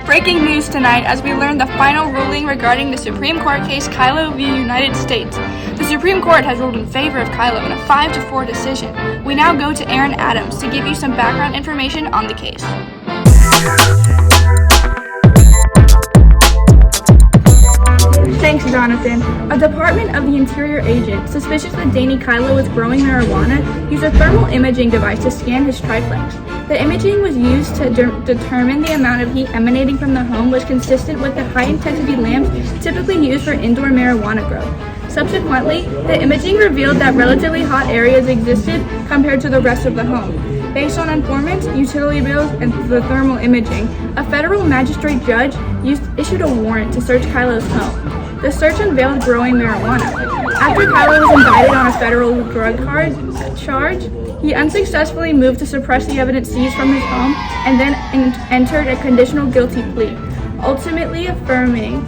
Breaking news tonight as we learn the final ruling regarding the Supreme Court case Kyllo v. United States. The Supreme Court has ruled in favor of Kyllo in a 5-4 decision. We now go to Aaron Adams to give you some background information on the case. Thanks, Jonathan. A Department of the Interior agent, suspicious that Danny Kyllo was growing marijuana, used a thermal imaging device to scan his triplex. The imaging was used to determine the amount of heat emanating from the home was consistent with the high-intensity lamps typically used for indoor marijuana growth. Subsequently, the imaging revealed that relatively hot areas existed compared to the rest of the home. Based on informants, utility bills, and the thermal imaging, a federal magistrate judge issued a warrant to search Kyllo's home. The search unveiled growing marijuana. After Kyllo was indicted on a federal drug charge, he unsuccessfully moved to suppress the evidence seized from his home and then entered a conditional guilty plea. Ultimately affirming,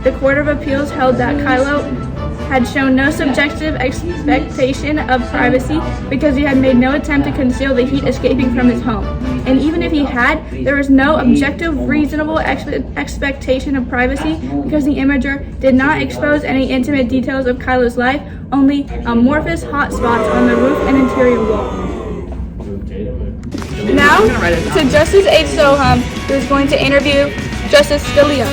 the Court of Appeals held that Kyllo had shown no subjective expectation of privacy because he had made no attempt to conceal the heat escaping from his home. And even if he had, there was no objective, reasonable expectation of privacy because the imager did not expose any intimate details of Kyllo's life, only amorphous hot spots on the roof and interior wall. Now, to Justice H. Soham, who is going to interview Justice Scalia.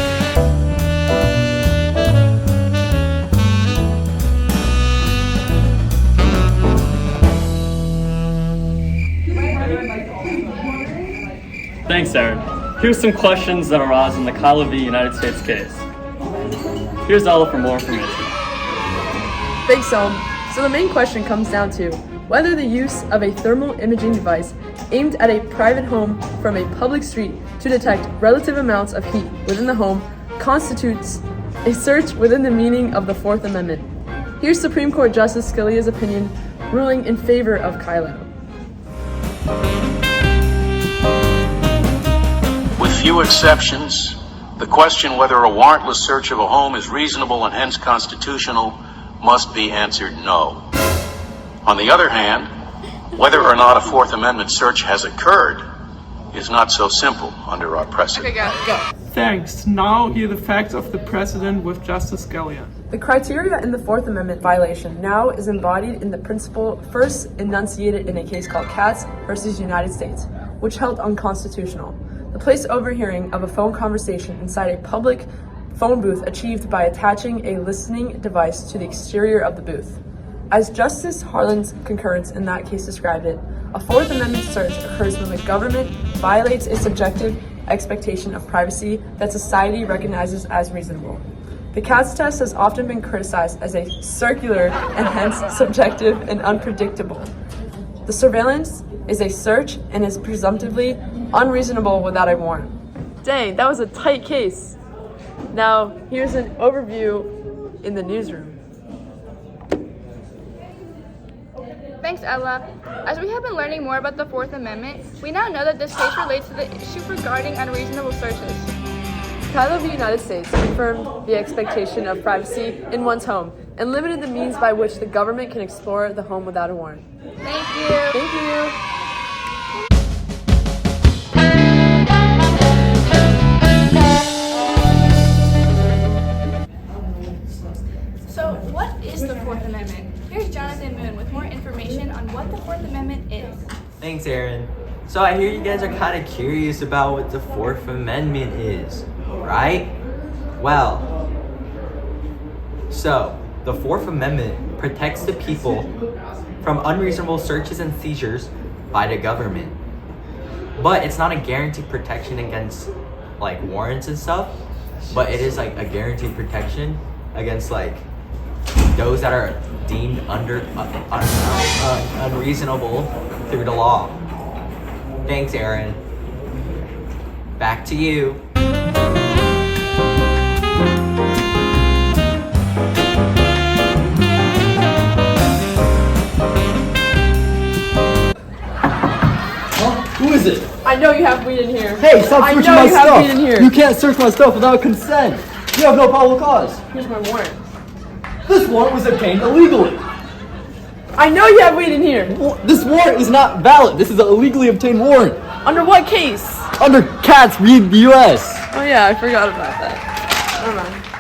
Thanks, Aaron. Here's some questions that arose in the Kyllo v. United States case. Here's Ella for more information. Thanks, Soham. So the main question comes down to whether the use of a thermal imaging device aimed at a private home from a public street to detect relative amounts of heat within the home constitutes a search within the meaning of the Fourth Amendment. Here's Supreme Court Justice Scalia's opinion, ruling in favor of Kyllo. With few exceptions, the question whether a warrantless search of a home is reasonable and hence constitutional must be answered no. On the other hand, whether or not a Fourth Amendment search has occurred is not so simple under our precedent. Okay, go. Thanks. Now hear the facts of the precedent with Justice Scalia. The criteria in the Fourth Amendment violation now is embodied in the principle first enunciated in a case called Katz versus United States, which held unconstitutional. The place overhearing of a phone conversation inside a public phone booth achieved by attaching a listening device to the exterior of the booth. As Justice Harlan's concurrence in that case described it, a Fourth Amendment search occurs when the government violates a subjective expectation of privacy that society recognizes as reasonable. The Katz test has often been criticized as a circular and hence subjective and unpredictable. The surveillance is a search and is presumptively unreasonable without a warrant. Dang, that was a tight case. Now, here's an overview in the newsroom. Thanks, Ella. As we have been learning more about the Fourth Amendment, we now know that this case relates to the issue regarding unreasonable searches. Kyllo v. United States confirmed the expectation of privacy in one's home and limited the means by which the government can explore the home without a warrant. Thank you. Thank you. So, what is the Fourth Amendment? Here's Jonathan Moon with more information on what the Fourth Amendment is. Thanks, Aaron. So I hear you guys are kind of curious about what the Fourth Amendment is, right? Well, so the Fourth Amendment protects the people from unreasonable searches and seizures by the government. But it's not a guaranteed protection against like warrants and stuff, but it is like a guaranteed protection against like those that are deemed unreasonable through the law. Thanks, Aaron. Back to you. Who is it? I know you have weed in here. Hey, stop searching my you have stuff! weed in here. You can't search my stuff without consent. You have no probable cause. Here's my warrant. This warrant was obtained illegally. I know you have weed in here. This warrant is not valid. This is an illegally obtained warrant. Under what case? Under cats, read the U.S. Oh yeah, I forgot about that. Never mind.